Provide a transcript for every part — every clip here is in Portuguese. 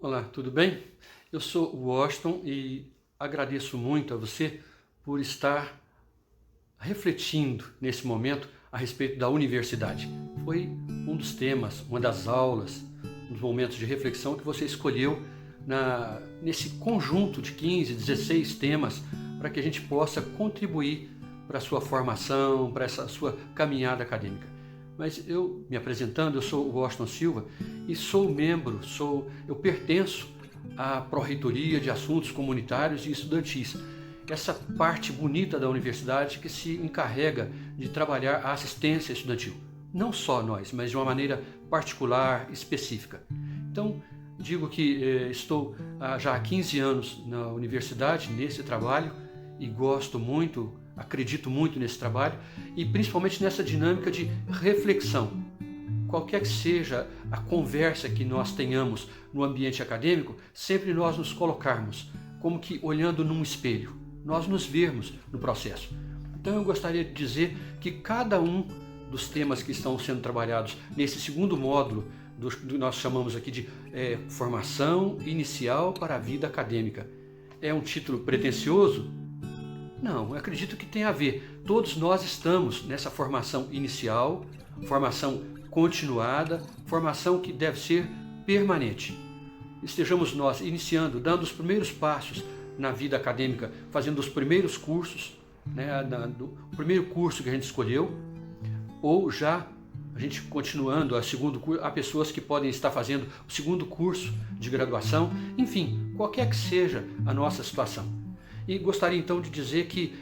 Olá, tudo bem? Eu sou o Washington e agradeço muito a você por estar refletindo nesse momento a respeito da universidade. Foi um dos temas, uma das aulas, um dos momentos de reflexão que você escolheu nesse conjunto de 15, 16 temas para que a gente possa contribuir para a sua formação, para essa sua caminhada acadêmica. Mas eu, me apresentando, eu sou o Washington Silva e sou membro, eu pertenço à Pró-Reitoria de Assuntos Comunitários e Estudantis, essa parte bonita da universidade que se encarrega de trabalhar a assistência estudantil. Não só nós, mas de uma maneira particular, específica. Então, digo que estou já há 15 anos na universidade, nesse trabalho, e gosto muito, acredito muito nesse trabalho, e principalmente nessa dinâmica de reflexão. Qualquer que seja a conversa que nós tenhamos no ambiente acadêmico, sempre nós nos colocarmos como que olhando num espelho, nós nos vermos no processo. Então eu gostaria de dizer que cada um dos temas que estão sendo trabalhados nesse segundo módulo, nós chamamos aqui de formação inicial para a vida acadêmica. É um título pretensioso? Não, eu acredito que tem a ver. Todos nós estamos nessa formação inicial, formação continuada, formação que deve ser permanente. Estejamos nós iniciando, dando os primeiros passos na vida acadêmica, fazendo os primeiros cursos, o primeiro curso que a gente escolheu, ou já a gente continuando a segundo curso, há pessoas que podem estar fazendo o segundo curso de graduação, enfim, qualquer que seja a nossa situação. E gostaria então de dizer que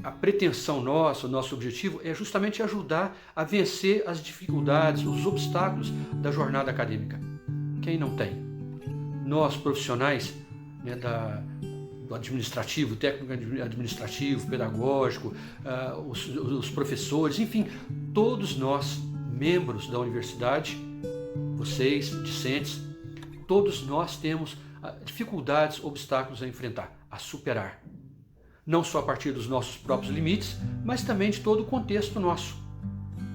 a pretensão nossa, o nosso objetivo é justamente ajudar a vencer as dificuldades, os obstáculos da jornada acadêmica. Quem não tem? Nós, profissionais do administrativo, técnico administrativo, pedagógico, os professores, enfim, todos nós, membros da universidade, vocês, discentes, todos nós temos dificuldades, obstáculos a enfrentar, a superar. Não só a partir dos nossos próprios limites, mas também de todo o contexto nosso.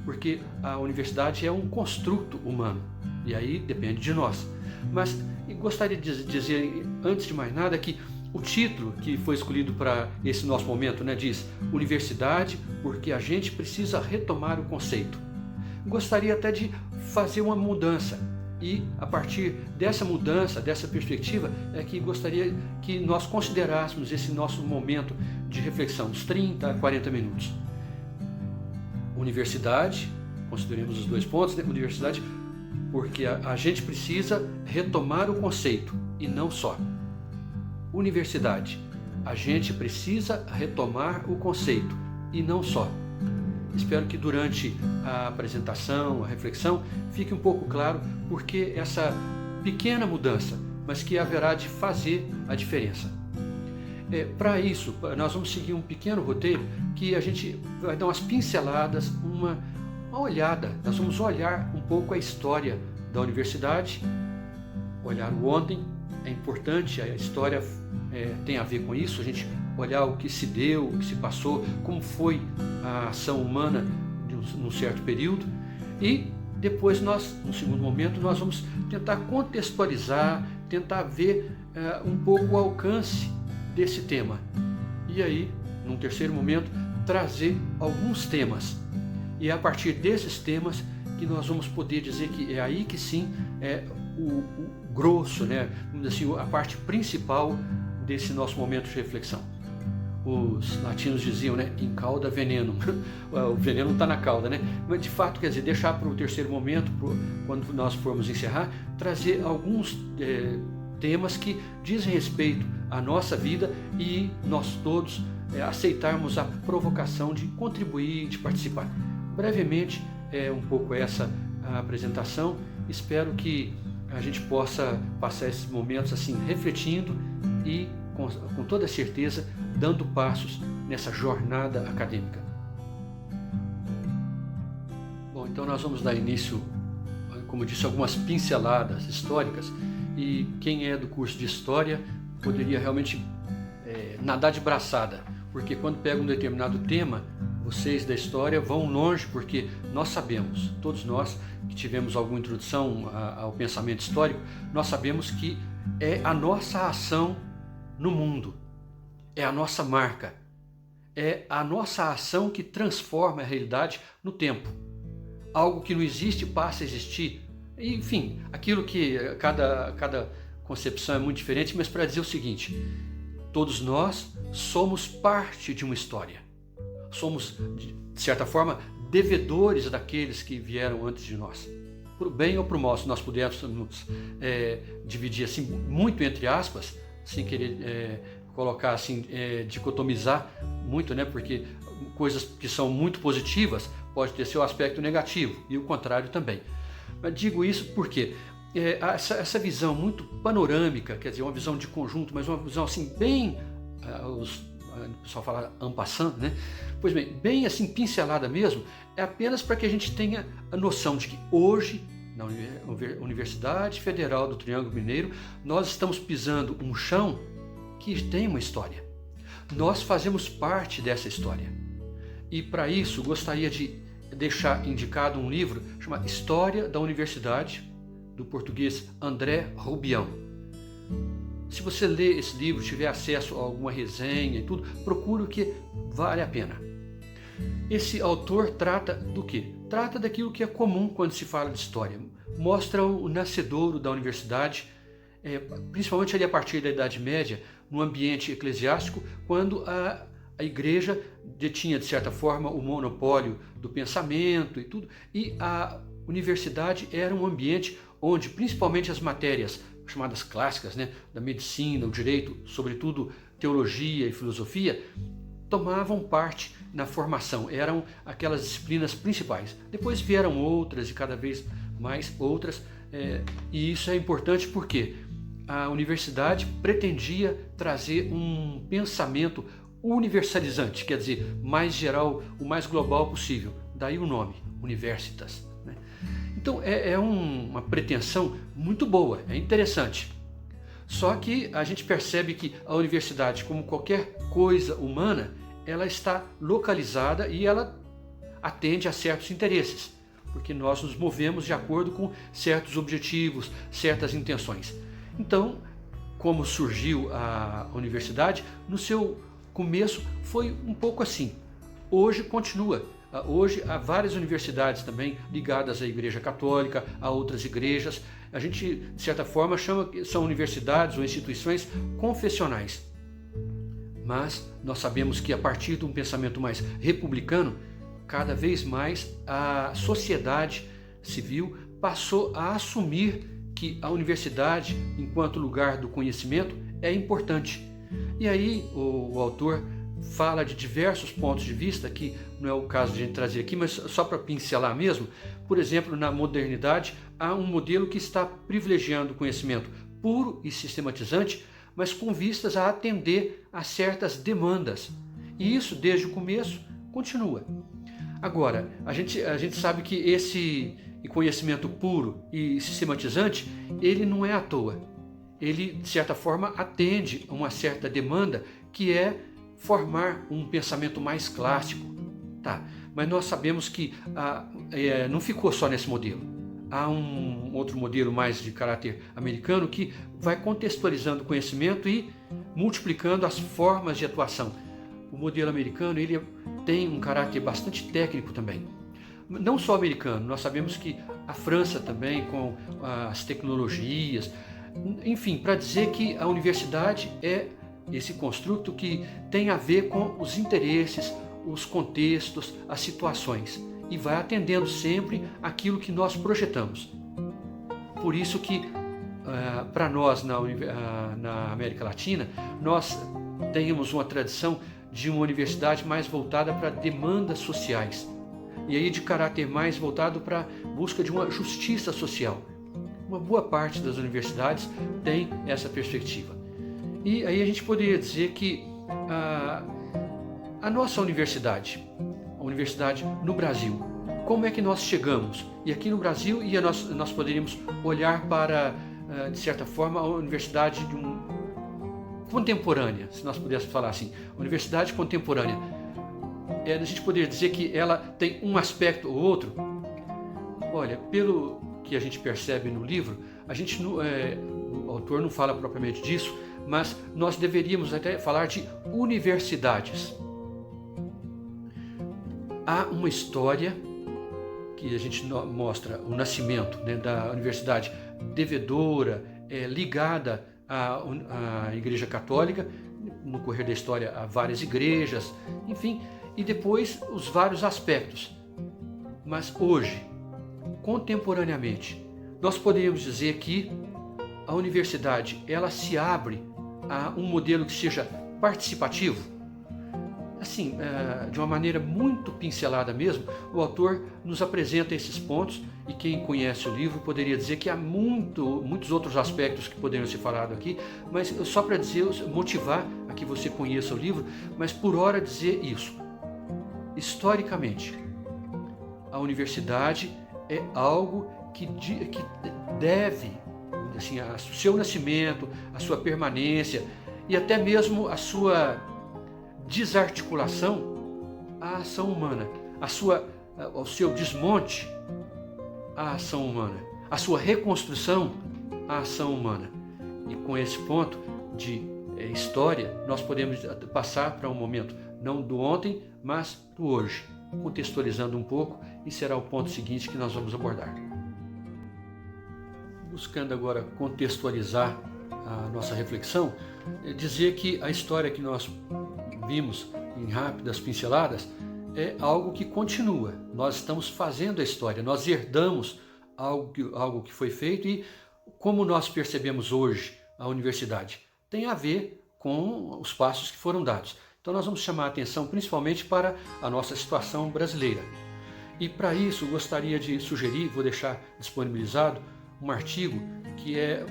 Porque a universidade é um construto humano, e aí depende de nós. Mas gostaria de dizer, antes de mais nada, que o título que foi escolhido para esse nosso momento, diz Universidade, porque a gente precisa retomar o conceito. Gostaria até de fazer uma mudança. E a partir dessa mudança, dessa perspectiva, é que gostaria que nós considerássemos esse nosso momento de reflexão, uns 30 a 40 minutos. Universidade, consideremos os dois pontos, universidade, porque a gente precisa retomar o conceito e não só. Universidade, a gente precisa retomar o conceito e não só. Espero que durante a apresentação, a reflexão, fique um pouco claro porque essa pequena mudança, mas que haverá de fazer a diferença. Para isso, nós vamos seguir um pequeno roteiro que a gente vai dar umas pinceladas, uma olhada. Nós vamos olhar um pouco a história da universidade, olhar o ontem, é importante, a história tem a ver com isso, a gente olhar o que se deu, o que se passou, como foi a ação humana num certo período, e depois nós, no segundo momento, nós vamos tentar contextualizar, tentar ver um pouco o alcance desse tema. E aí, num terceiro momento, trazer alguns temas. E é a partir desses temas que nós vamos poder dizer que é aí que sim é o grosso, vamos dizer assim, a parte principal desse nosso momento de reflexão. Os latinos diziam, in cauda veneno, o veneno está na cauda, Mas de fato, quer dizer, deixar para o terceiro momento, quando nós formos encerrar, trazer alguns temas que dizem respeito à nossa vida e nós todos aceitarmos a provocação de contribuir, de participar. Brevemente, é um pouco essa a apresentação. Espero que a gente possa passar esses momentos assim, refletindo e, com toda certeza, dando passos nessa jornada acadêmica. Bom, então nós vamos dar início, como eu disse, algumas pinceladas históricas, e quem é do curso de História poderia realmente nadar de braçada, porque quando pega um determinado tema, vocês da história vão longe, porque nós sabemos, todos nós, que tivemos alguma introdução ao pensamento histórico, nós sabemos que é a nossa ação no mundo, é a nossa marca, é a nossa ação que transforma a realidade no tempo. Algo que não existe passa a existir. Enfim, aquilo que cada concepção é muito diferente, mas para dizer o seguinte: todos nós somos parte de uma história. Somos, de certa forma, devedores daqueles que vieram antes de nós. Para o bem ou para o mal, se nós pudermos dividir assim, muito entre aspas, sem querer colocar assim, dicotomizar muito, né? Porque coisas que são muito positivas pode ter seu aspecto negativo e o contrário também. Mas digo isso porque essa visão muito panorâmica, quer dizer, uma visão de conjunto, mas uma visão assim bem, o pessoal fala en passant, né? Pois bem, bem assim pincelada mesmo, é apenas para que a gente tenha a noção de que hoje, na Universidade Federal do Triângulo Mineiro, nós estamos pisando um chão que tem uma história. Nós fazemos parte dessa história. E para isso, gostaria de deixar indicado um livro chamado História da Universidade, do português André Rubião. Se você ler esse livro, tiver acesso a alguma resenha e tudo, procure, o que vale a pena. Esse autor trata do quê? Trata daquilo que é comum quando se fala de história. Mostra o nascedouro da universidade, principalmente ali a partir da Idade Média, no ambiente eclesiástico, quando a igreja detinha, de certa forma, o monopólio do pensamento e tudo, e a universidade era um ambiente onde, principalmente as matérias chamadas clássicas, né, da medicina, o direito, sobretudo teologia e filosofia, tomavam parte na formação, eram aquelas disciplinas principais. Depois vieram outras e cada vez mais outras, e isso é importante porque a universidade pretendia trazer um pensamento universalizante, quer dizer, mais geral, o mais global possível. Daí o nome, Universitas, né? Então é uma pretensão muito boa, é interessante. Só que a gente percebe que a universidade, como qualquer coisa humana, ela está localizada e ela atende a certos interesses, porque nós nos movemos de acordo com certos objetivos, certas intenções. Então, como surgiu a universidade, no seu começo foi um pouco assim. Hoje continua. Hoje há várias universidades também ligadas à Igreja Católica, a outras igrejas. A gente, de certa forma, chama que são universidades ou instituições confessionais. Mas nós sabemos que a partir de um pensamento mais republicano, cada vez mais a sociedade civil passou a assumir que a universidade, enquanto lugar do conhecimento, é importante. E aí o autor fala de diversos pontos de vista, que não é o caso de a gente trazer aqui, mas só para pincelar mesmo. Por exemplo, na modernidade, há um modelo que está privilegiando o conhecimento puro e sistematizante, mas com vistas a atender a certas demandas. E isso, desde o começo, continua. Agora, a gente sabe que esse conhecimento puro e sistematizante, ele não é à toa. Ele, de certa forma, atende a uma certa demanda, que é formar um pensamento mais clássico. Tá? Mas nós sabemos que não ficou só nesse modelo. Há um outro modelo mais de caráter americano que vai contextualizando o conhecimento e multiplicando as formas de atuação. O modelo americano, ele tem um caráter bastante técnico também. Não só americano, nós sabemos que a França também, com as tecnologias, enfim, para dizer que a universidade é esse construto que tem a ver com os interesses, os contextos, as situações, e vai atendendo sempre aquilo que nós projetamos. Por isso que, para nós na América Latina, nós temos uma tradição de uma universidade mais voltada para demandas sociais, e aí de caráter mais voltado para a busca de uma justiça social. Uma boa parte das universidades tem essa perspectiva. E aí a gente poderia dizer que a nossa universidade, a universidade no Brasil, como é que nós chegamos? E aqui no Brasil, nós poderíamos olhar para, de certa forma, a universidade contemporânea, se nós pudéssemos falar assim, universidade contemporânea. A gente poderia dizer que ela tem um aspecto ou outro. Olha, pelo que a gente percebe no livro, a gente o autor não fala propriamente disso, mas nós deveríamos até falar de universidades. Há uma história que a gente mostra o nascimento, né, da universidade devedora, ligada à Igreja Católica, no correr da história há várias igrejas, enfim, e depois os vários aspectos. Mas hoje, contemporaneamente, nós poderíamos dizer que a universidade ela se abre a um modelo que seja participativo. Assim, de uma maneira muito pincelada mesmo, o autor nos apresenta esses pontos e quem conhece o livro poderia dizer que há muitos outros aspectos que poderiam ser falados aqui, mas só para dizer, motivar a que você conheça o livro, mas por hora dizer isso. Historicamente, a universidade é algo que deve, assim, o seu nascimento, a sua permanência e até mesmo a sua desarticulação à ação humana, ao seu desmonte à ação humana, a sua reconstrução à ação humana. E com esse ponto de história, nós podemos passar para um momento não do ontem, mas do hoje, contextualizando um pouco, e será o ponto seguinte que nós vamos abordar. Buscando agora contextualizar a nossa reflexão, dizer que a história que nós vimos em rápidas pinceladas é algo que continua. Nós estamos fazendo a história, nós herdamos algo que foi feito e como nós percebemos hoje a universidade tem a ver com os passos que foram dados. Então nós vamos chamar a atenção principalmente para a nossa situação brasileira. E para isso gostaria de sugerir, vou deixar disponibilizado um artigo que é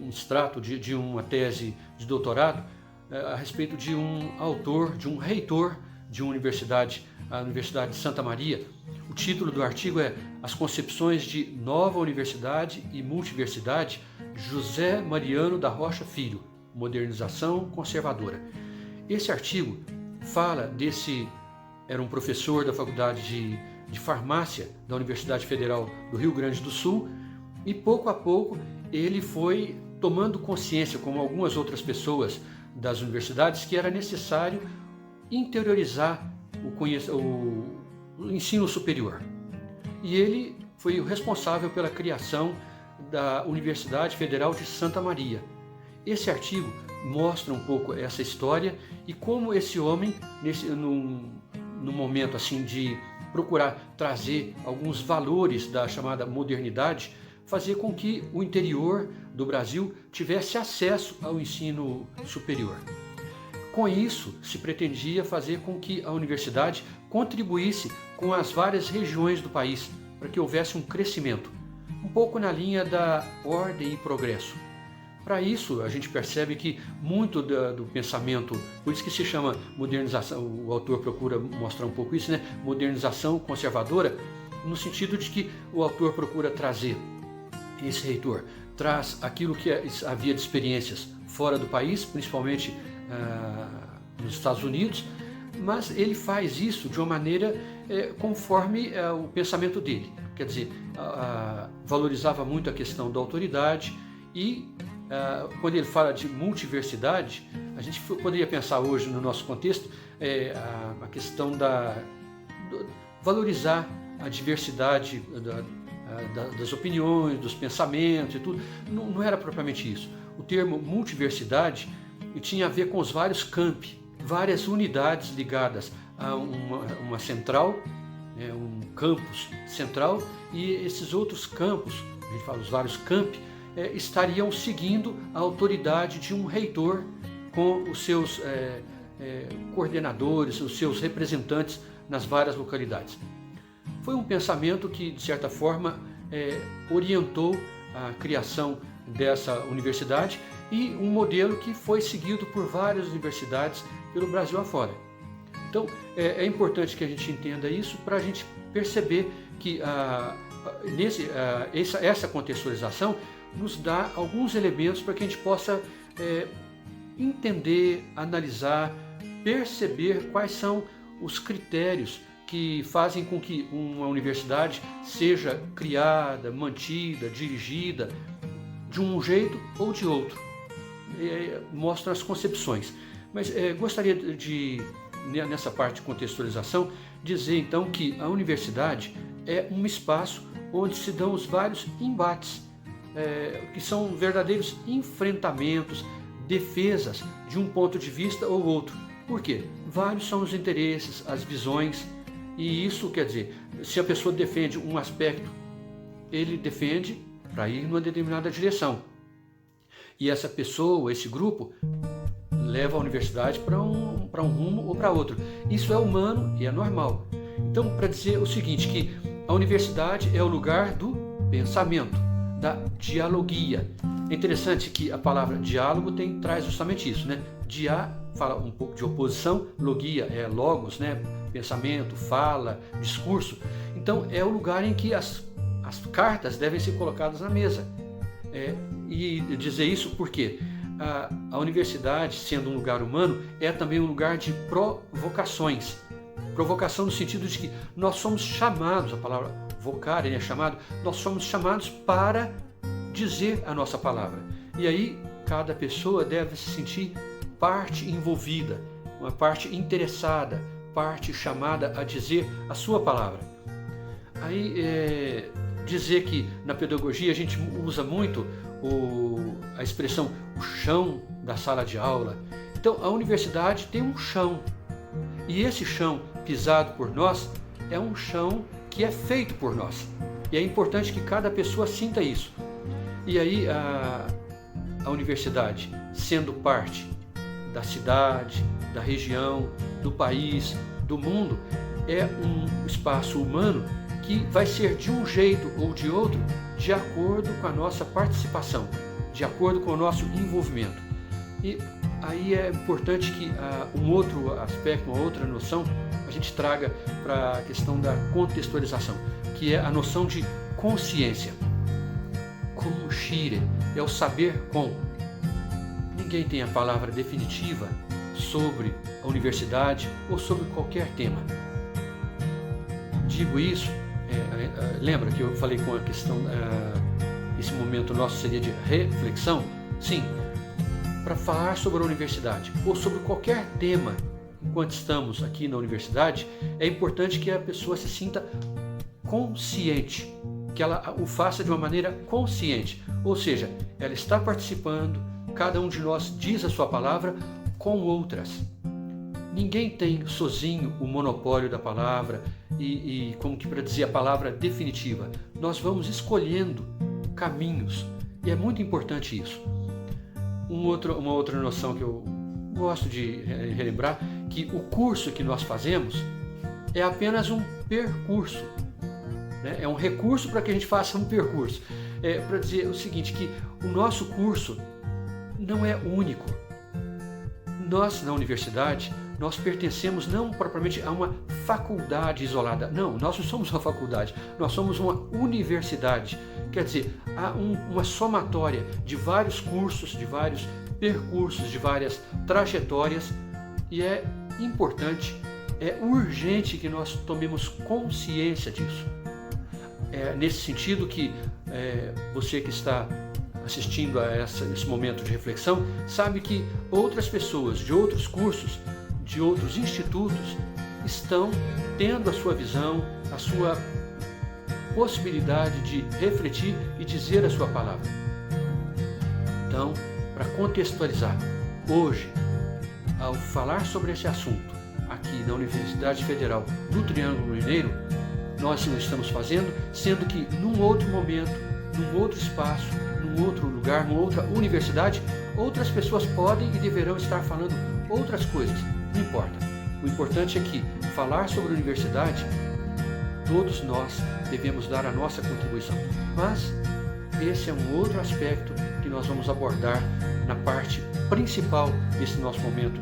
um extrato de uma tese de doutorado a respeito de um autor, de um reitor de uma universidade, a Universidade de Santa Maria. O título do artigo é As Concepções de Nova Universidade e Multiversidade, José Mariano da Rocha Filho, Modernização Conservadora. Esse artigo fala era um professor da Faculdade de Farmácia da Universidade Federal do Rio Grande do Sul e pouco a pouco ele foi tomando consciência, como algumas outras pessoas das universidades, que era necessário interiorizar o ensino superior. E ele foi o responsável pela criação da Universidade Federal de Santa Maria. Esse artigo mostra um pouco essa história e como esse homem, no momento assim de procurar trazer alguns valores da chamada modernidade, fazer com que o interior do Brasil tivesse acesso ao ensino superior. Com isso, se pretendia fazer com que a universidade contribuísse com as várias regiões do país, para que houvesse um crescimento, um pouco na linha da ordem e progresso. Para isso, a gente percebe que muito do pensamento, por isso que se chama modernização, o autor procura mostrar um pouco isso, né? Modernização conservadora, no sentido de que o autor procura trazer, esse reitor traz aquilo que havia de experiências fora do país, principalmente nos Estados Unidos, mas ele faz isso de uma maneira conforme o pensamento dele. Quer dizer, valorizava muito a questão da autoridade e quando ele fala de multiversidade, a gente poderia pensar hoje no nosso contexto a questão valorizar a diversidade das opiniões, dos pensamentos e tudo. Não era propriamente isso. O termo multiversidade tinha a ver com os vários campi, várias unidades ligadas a uma central, um campus central, e esses outros campos, a gente fala os vários campi, estariam seguindo a autoridade de um reitor com os seus coordenadores, os seus representantes nas várias localidades. Foi um pensamento que, de certa forma, orientou a criação dessa universidade e um modelo que foi seguido por várias universidades pelo Brasil afora. Então, é importante que a gente entenda isso para a gente perceber que essa contextualização nos dá alguns elementos para que a gente possa entender, analisar, perceber quais são os critérios que fazem com que uma universidade seja criada, mantida, dirigida de um jeito ou de outro. Mostram as concepções. Mas gostaria de, nessa parte de contextualização, dizer então que a universidade é um espaço onde se dão os vários embates, que são verdadeiros enfrentamentos, defesas de um ponto de vista ou outro. Por quê? Vários são os interesses, as visões, e isso quer dizer, se a pessoa defende um aspecto, ele defende para ir numa determinada direção. E essa pessoa, esse grupo, leva a universidade para um rumo ou para outro. Isso é humano e é normal. Então, para dizer o seguinte, que a universidade é o lugar do pensamento, da dialogia. É interessante que a palavra diálogo traz justamente isso, né? Dia fala um pouco de oposição, logia é logos, né? Pensamento, fala, discurso. Então, é o lugar em que as cartas devem ser colocadas na mesa. E dizer isso porque a universidade, sendo um lugar humano, é também um lugar de provocações. Provocação no sentido de que nós somos chamados, a palavra vocare é chamado, nós somos chamados para dizer a nossa palavra. E aí cada pessoa deve se sentir parte envolvida, uma parte interessada, parte chamada a dizer a sua palavra. Aí dizer que na pedagogia a gente usa muito a expressão o chão da sala de aula. Então a universidade tem um chão, e esse chão pisado por nós é um chão que é feito por nós, e é importante que cada pessoa sinta isso. E aí a universidade, sendo parte da cidade, da região, do país, do mundo, é um espaço humano que vai ser de um jeito ou de outro de acordo com a nossa participação, de acordo com o nosso envolvimento. E aí é importante que um outro aspecto, uma outra noção, a gente traga para a questão da contextualização, que é a noção de consciência. Conoscere é o saber com. Ninguém tem a palavra definitiva sobre a universidade ou sobre qualquer tema. Digo isso, lembra que eu falei com a questão, esse momento nosso seria de reflexão? Sim, para falar sobre a universidade ou sobre qualquer tema, enquanto estamos aqui na universidade, é importante que a pessoa se sinta consciente, que ela o faça de uma maneira consciente, ou seja, ela está participando, cada um de nós diz a sua palavra com outras. Ninguém tem sozinho o monopólio da palavra e como que para dizer a palavra definitiva. Nós vamos escolhendo caminhos e é muito importante isso. Uma outra noção que eu gosto de relembrar, que o curso que nós fazemos é apenas um percurso, né? É um recurso para que a gente faça um percurso. Para dizer o seguinte, que o nosso curso não é único. Nós, na universidade, nós pertencemos não propriamente a uma faculdade isolada. Não, nós não somos uma faculdade, nós somos uma universidade. Quer dizer, há uma somatória de vários cursos, de vários percursos, de várias trajetórias, e é importante, é urgente que nós tomemos consciência disso. É nesse sentido que você que está assistindo a esse momento de reflexão, sabe que outras pessoas de outros cursos, de outros institutos, estão tendo a sua visão, a sua possibilidade de refletir e dizer a sua palavra. Então, para contextualizar, hoje, ao falar sobre esse assunto aqui na Universidade Federal do Triângulo Mineiro, nós não estamos fazendo, sendo que num outro momento, num outro espaço, num outro lugar, numa outra universidade, outras pessoas podem e deverão estar falando outras coisas, não importa. O importante é que falar sobre a universidade, todos nós devemos dar a nossa contribuição. Mas esse é um outro aspecto que nós vamos abordar na parte principal desse nosso momento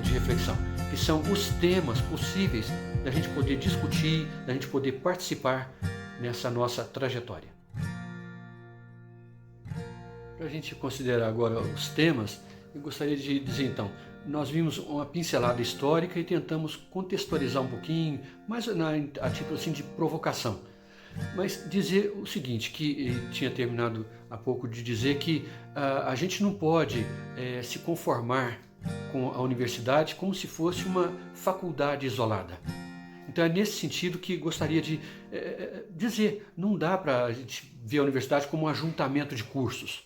de reflexão, que são os temas possíveis da gente poder discutir, da gente poder participar nessa nossa trajetória. Para a gente considerar agora os temas, eu gostaria de dizer então, nós vimos uma pincelada histórica e tentamos contextualizar um pouquinho, mas a título assim, de provocação. Mas dizer o seguinte, que tinha terminado há pouco de dizer que a gente não pode se conformar com a universidade como se fosse uma faculdade isolada. Então é nesse sentido que gostaria de dizer, não dá para a gente ver a universidade como um ajuntamento de cursos.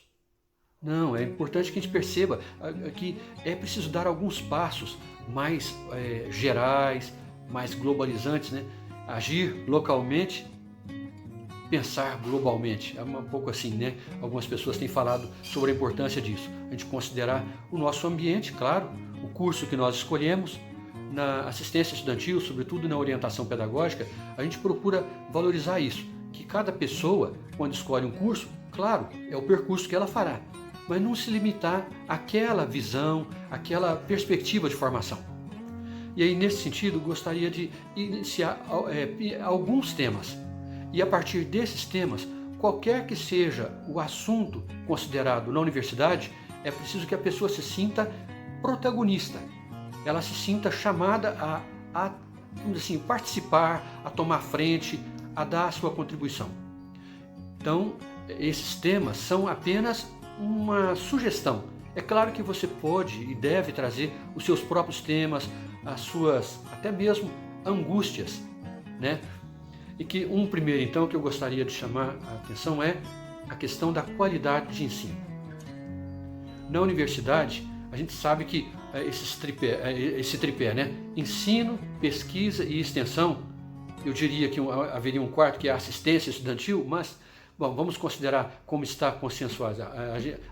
Não, é importante que a gente perceba que é preciso dar alguns passos mais gerais, mais globalizantes, né? Agir localmente, pensar globalmente. É um pouco assim, né? Algumas pessoas têm falado sobre a importância disso. A gente considerar o nosso ambiente, claro, o curso que nós escolhemos, na assistência estudantil, sobretudo na orientação pedagógica, a gente procura valorizar isso, que cada pessoa, quando escolhe um curso, claro, é o percurso que ela fará, mas não se limitar àquela visão, àquela perspectiva de formação. E aí, nesse sentido, gostaria de iniciar alguns temas. E a partir desses temas, qualquer que seja o assunto considerado na universidade, é preciso que a pessoa se sinta protagonista, ela se sinta chamada a vamos dizer assim, participar, a tomar frente, a dar a sua contribuição. Então, esses temas são apenas uma sugestão. É claro que você pode e deve trazer os seus próprios temas, as suas até mesmo angústias, né? E que um primeiro, então, que eu gostaria de chamar a atenção é a questão da qualidade de ensino. Na universidade, a gente sabe que esse tripé, né? Ensino, pesquisa e extensão, eu diria que haveria um quarto que é a assistência estudantil, mas bom, vamos considerar como está consensuado,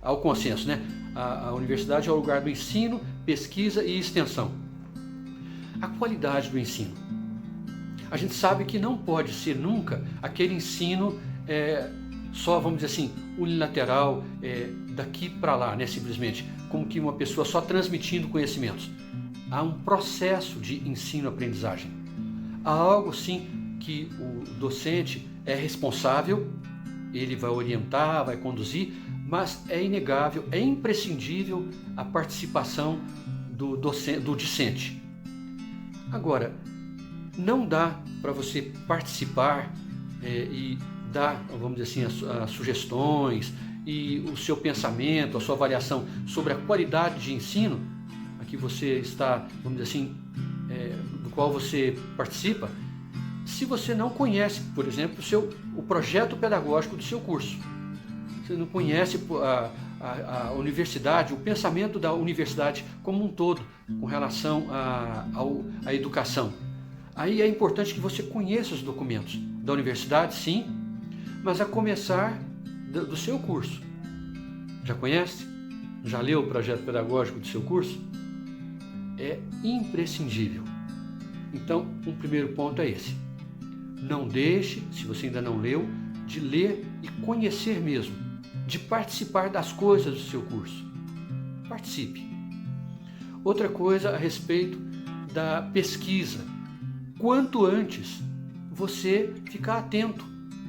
ao consenso, né? A universidade é o lugar do ensino, pesquisa e extensão. A qualidade do ensino. A gente sabe que não pode ser nunca aquele ensino só, vamos dizer assim, unilateral, daqui para lá, né? Simplesmente, como que uma pessoa só transmitindo conhecimentos. Há um processo de ensino-aprendizagem. Há algo, sim, que o docente é responsável, ele vai orientar, vai conduzir, mas é inegável, é imprescindível a participação do discente. Agora, não dá para você participar e dar, vamos dizer assim, as sugestões e o seu pensamento, a sua avaliação sobre a qualidade de ensino a que você está, vamos dizer assim, do qual você participa, se você não conhece, por exemplo, o projeto pedagógico do seu curso. Você não conhece a universidade, o pensamento da universidade como um todo, com relação à educação. Aí é importante que você conheça os documentos da universidade, sim, mas a começar do seu curso. Já conhece? Já leu o projeto pedagógico do seu curso? É imprescindível. Então, um primeiro ponto é esse. Não deixe, se você ainda não leu, de ler e conhecer mesmo, de participar das coisas do seu curso. Participe. Outra coisa a respeito da pesquisa. Quanto antes você ficar atento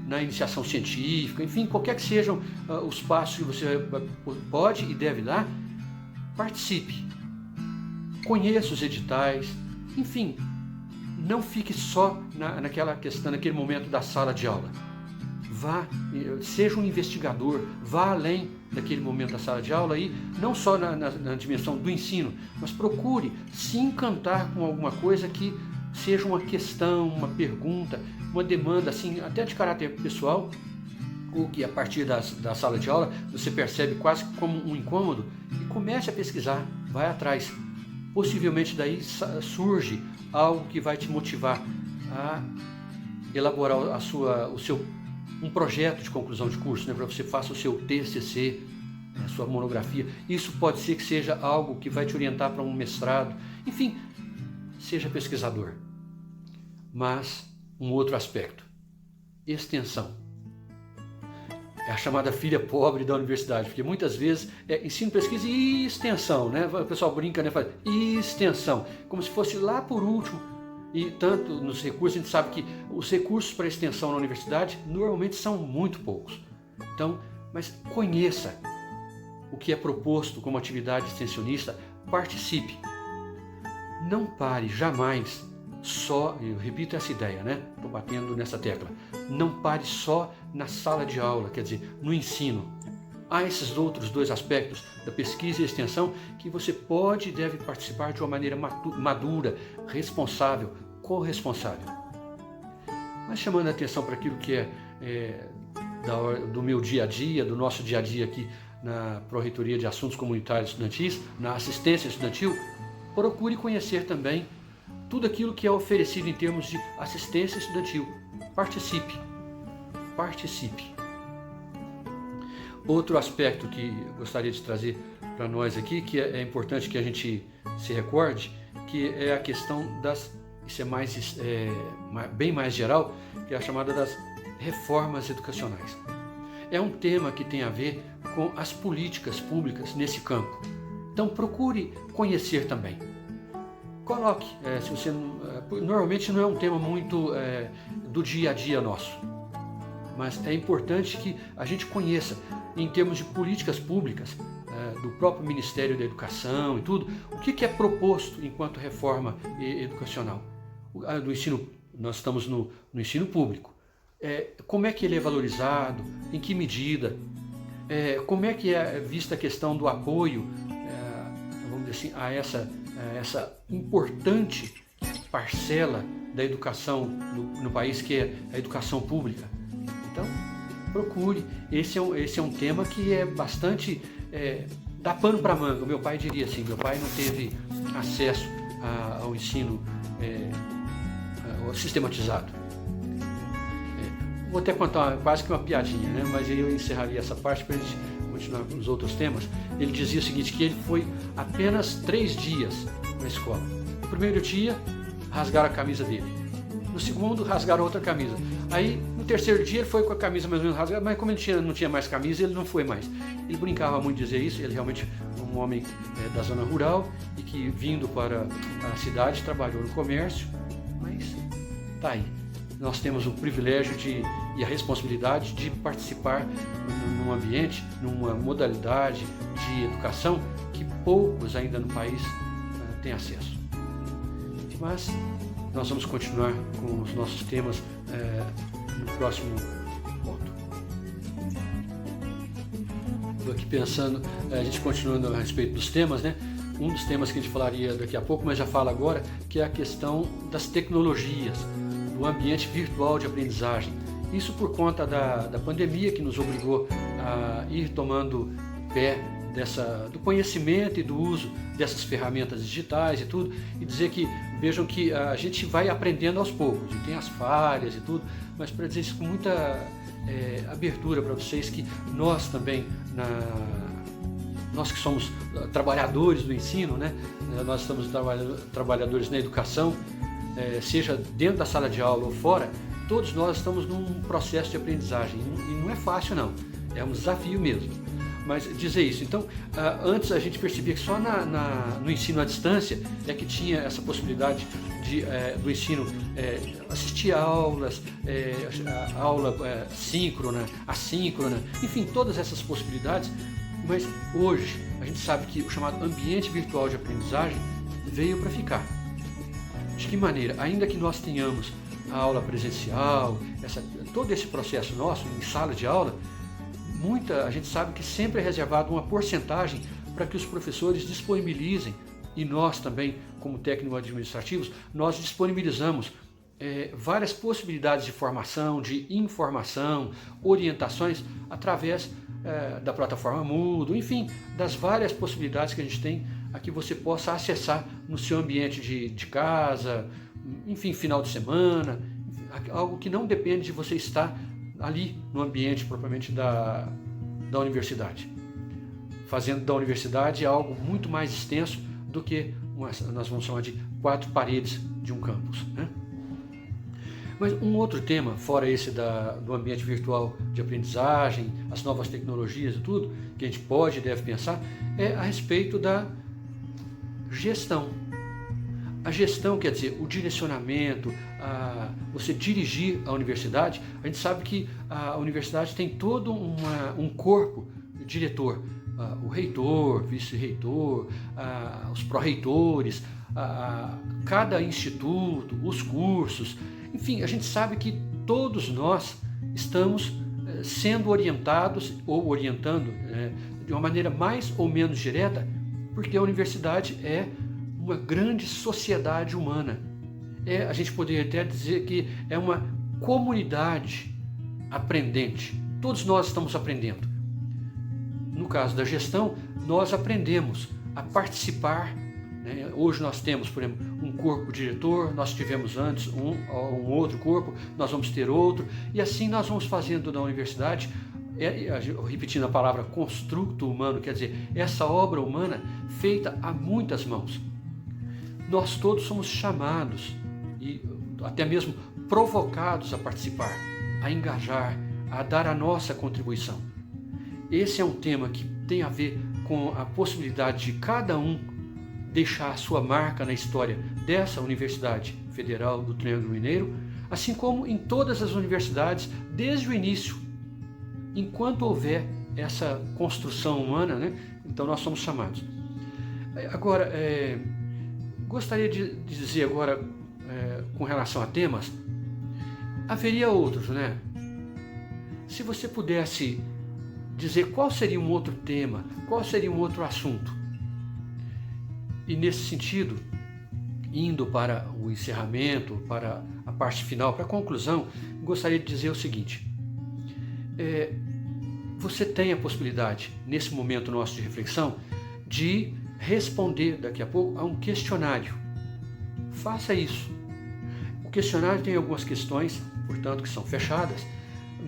na iniciação científica, enfim, qualquer que sejam os passos que você pode e deve dar, participe. Conheça os editais, enfim, não fique só naquela questão, naquele momento da sala de aula. Vá, seja um investigador, vá além daquele momento da sala de aula e não só na dimensão do ensino, mas procure se encantar com alguma coisa que seja uma questão, uma pergunta, uma demanda, assim, até de caráter pessoal, ou que a partir da sala de aula você percebe quase como um incômodo e comece a pesquisar, vai atrás. Possivelmente daí surge algo que vai te motivar a elaborar um projeto de conclusão de curso, né, para você faça o seu TCC, a sua monografia. Isso pode ser que seja algo que vai te orientar para um mestrado. Enfim, seja pesquisador. Mas um outro aspecto, extensão. É a chamada filha pobre da universidade, porque muitas vezes é ensino, pesquisa e extensão, né? O pessoal brinca, né? Fala, extensão, como se fosse lá por último. E tanto nos recursos, a gente sabe que os recursos para extensão na universidade normalmente são muito poucos. Então, mas conheça o que é proposto como atividade extensionista, participe. Não pare jamais só, eu repito essa ideia, né? Estou batendo nessa tecla. Não pare só na sala de aula, quer dizer, no ensino. Há esses outros dois aspectos da pesquisa e extensão que você pode e deve participar de uma maneira madura, responsável, corresponsável. Mas chamando a atenção para aquilo que do meu dia a dia, do nosso dia a dia aqui na Pró-Reitoria de Assuntos Comunitários Estudantis, na assistência estudantil, procure conhecer também tudo aquilo que é oferecido em termos de assistência estudantil. Participe. Participe. Outro aspecto que eu gostaria de trazer para nós aqui, que é importante que a gente se recorde, que é a questão isso é bem mais geral, que é a chamada das reformas educacionais. É um tema que tem a ver com as políticas públicas nesse campo. Então procure conhecer também. Coloque, se você normalmente não é um tema muito do dia a dia nosso, mas é importante que a gente conheça em termos de políticas públicas do próprio Ministério da Educação e tudo, o que é proposto enquanto reforma educacional. Do ensino, nós estamos no ensino público. Como é que ele é valorizado, em que medida, como é que é vista a questão do apoio, vamos dizer assim, a essa importante parcela da educação no país, que é a educação pública. Então, procure. Esse é um tema que é bastante... dá pano para manga. Meu pai diria assim, meu pai não teve acesso ao ensino sistematizado. Vou até contar quase que uma piadinha, né? Mas aí eu encerraria essa parte para a gente continuar com os outros temas. Ele dizia o seguinte, que ele foi apenas 3 dias na escola. No primeiro dia, rasgaram a camisa dele. No segundo, rasgaram outra camisa. Aí, no terceiro dia, ele foi com a camisa mais ou menos rasgada, mas como ele não tinha mais camisa, ele não foi mais. Ele brincava muito de dizer isso, ele realmente é um homem da zona rural e que, vindo para a cidade, trabalhou no comércio, mas tá aí. Nós temos o privilégio e a responsabilidade de participar num ambiente, numa modalidade de educação que poucos ainda no país têm acesso. Mas nós vamos continuar com os nossos temas no próximo ponto. Estou aqui pensando, a gente continuando a respeito dos temas, né? Um dos temas que a gente falaria daqui a pouco, mas já fala agora, que é a questão das tecnologias, do ambiente virtual de aprendizagem. Isso por conta da pandemia, que nos obrigou a ir tomando pé do conhecimento e do uso dessas ferramentas digitais e tudo, e dizer que, vejam que a gente vai aprendendo aos poucos, e tem as falhas e tudo, mas para dizer isso com muita abertura para vocês, que nós também, nós que somos trabalhadores do ensino, né? Nós estamos trabalhadores na educação, seja dentro da sala de aula ou fora, todos nós estamos num processo de aprendizagem, e não é fácil não, é um desafio mesmo. Mas dizer isso, então, antes a gente percebia que só no ensino à distância é que tinha essa possibilidade do ensino assistir a aulas, a aula síncrona, assíncrona, enfim, todas essas possibilidades, mas hoje a gente sabe que o chamado ambiente virtual de aprendizagem veio para ficar. De que maneira? Ainda que nós tenhamos a aula presencial, todo esse processo nosso em sala de aula, a gente sabe que sempre é reservado uma porcentagem para que os professores disponibilizem, e nós também, como técnicos administrativos, nós disponibilizamos várias possibilidades de formação, de informação, orientações através da plataforma Moodle, enfim, das várias possibilidades que a gente tem a que você possa acessar no seu ambiente de casa, enfim, final de semana, algo que não depende de você estar ali no ambiente propriamente da universidade. Fazendo da universidade algo muito mais extenso do que nós vamos chamar de 4 paredes de um campus, né? Mas um outro tema, fora esse do ambiente virtual de aprendizagem, as novas tecnologias e tudo, que a gente pode e deve pensar, é a respeito da gestão. A gestão quer dizer o direcionamento, você dirigir a universidade. A gente sabe que a universidade tem todo um corpo diretor, o reitor, vice-reitor, os pró-reitores, cada instituto, os cursos, enfim, a gente sabe que todos nós estamos sendo orientados ou orientando de uma maneira mais ou menos direta, porque a universidade é uma grande sociedade humana. A gente poderia até dizer que é uma comunidade aprendente. Todos nós estamos aprendendo. No caso da gestão, nós aprendemos a participar. Hoje nós temos, por exemplo, um corpo diretor, nós tivemos antes um outro corpo, nós vamos ter outro, e assim nós vamos fazendo na universidade, repetindo a palavra construto humano, quer dizer, essa obra humana feita a muitas mãos. Nós todos somos chamados e até mesmo provocados a participar, a engajar, a dar a nossa contribuição. Esse é um tema que tem a ver com a possibilidade de cada um deixar a sua marca na história dessa Universidade Federal do Triângulo Mineiro, assim como em todas as universidades, desde o início. Enquanto houver essa construção humana, então nós somos chamados. Agora, gostaria de dizer agora, com relação a temas, haveria outros, Se você pudesse dizer qual seria um outro tema, qual seria um outro assunto. E nesse sentido, indo para o encerramento, para a parte final, para a conclusão, gostaria de dizer o seguinte. Você tem a possibilidade, nesse momento nosso de reflexão, de responder daqui a pouco a um questionário. Faça isso. O questionário tem algumas questões, portanto, que são fechadas,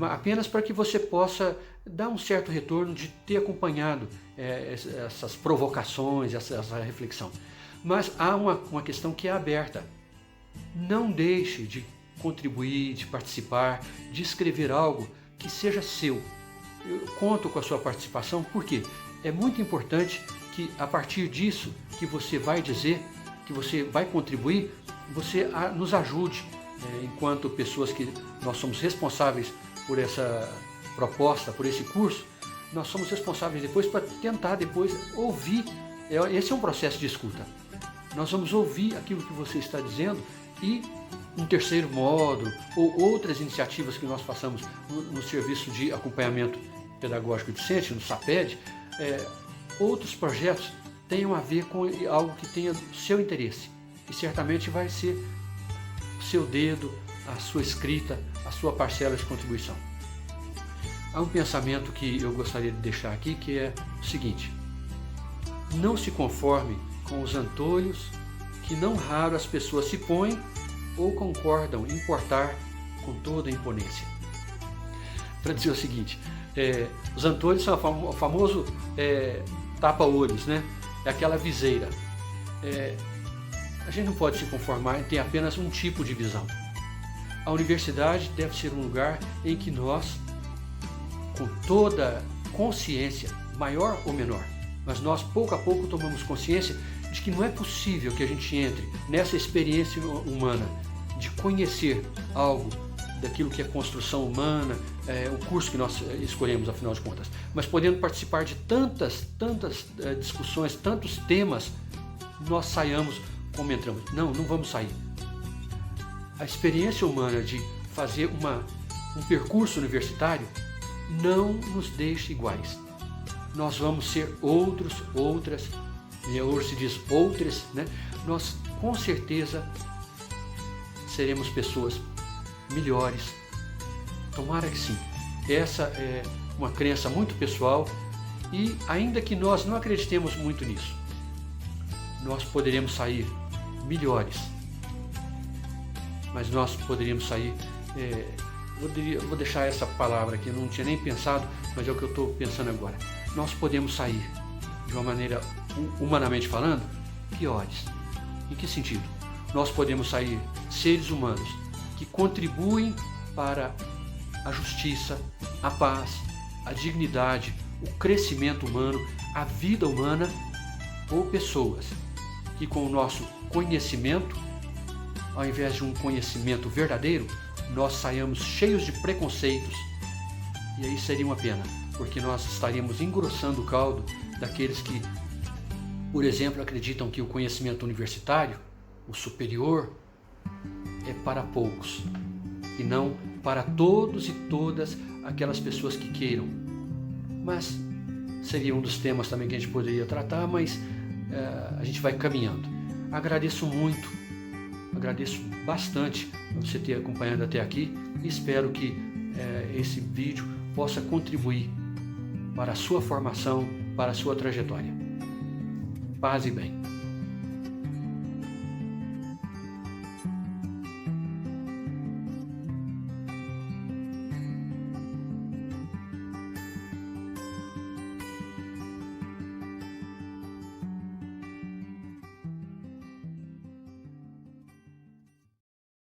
apenas para que você possa dar um certo retorno de ter acompanhado essas provocações, essa reflexão. Mas há uma questão que é aberta. Não deixe de contribuir, de participar, de escrever algo que seja seu. Eu conto com a sua participação porque é muito importante que a partir disso que você vai dizer, que você vai contribuir, você nos ajude, enquanto pessoas que nós somos responsáveis por essa proposta, por esse curso, nós somos responsáveis depois para tentar depois ouvir. Esse é um processo de escuta. Nós vamos ouvir aquilo que você está dizendo e um terceiro módulo ou outras iniciativas que nós façamos no Serviço de Acompanhamento Pedagógico Docente, no SAPED, outros projetos tenham a ver com algo que tenha seu interesse. E certamente vai ser o seu dedo, a sua escrita, a sua parcela de contribuição. Há um pensamento que eu gostaria de deixar aqui, que é o seguinte: não se conforme com os antolhos que não raro as pessoas se põem ou concordam em portar com toda a imponência. Para dizer o seguinte, os antolhos são o famoso tapa-olhos, É aquela viseira. A gente não pode se conformar em ter apenas um tipo de visão. A universidade deve ser um lugar em que nós, com toda consciência, maior ou menor, mas nós pouco a pouco tomamos consciência de que não é possível que a gente entre nessa experiência humana de conhecer algo daquilo que é construção humana, o curso que nós escolhemos, afinal de contas, mas podendo participar de tantas discussões, tantos temas, nós saiamos como entramos. Não vamos sair. A experiência humana de fazer um percurso universitário não nos deixa iguais. Nós vamos ser outros, outras, e hoje se diz outras, Nós com certeza seremos pessoas melhores. Tomara que sim. Essa é uma crença muito pessoal e ainda que nós não acreditemos muito nisso, nós poderemos sair melhores. Mas nós poderíamos sair, vou deixar essa palavra aqui, eu não tinha nem pensado, mas é o que eu estou pensando agora. Nós podemos sair, de uma maneira, humanamente falando, piores. Em que sentido? Nós podemos sair seres humanos que contribuem para a justiça, a paz, a dignidade, o crescimento humano, a vida humana, ou pessoas que com o nosso conhecimento, ao invés de um conhecimento verdadeiro, nós saiamos cheios de preconceitos, e aí seria uma pena. porque nós estaríamos engrossando o caldo daqueles que, por exemplo, acreditam que o conhecimento universitário, o superior, é para poucos e não para todos e todas aquelas pessoas que queiram. Mas seria um dos temas também que a gente poderia tratar, mas a gente vai caminhando. Agradeço muito, agradeço bastante você ter acompanhado até aqui e espero que esse vídeo possa contribuir para a sua formação, para a sua trajetória. Paz e bem.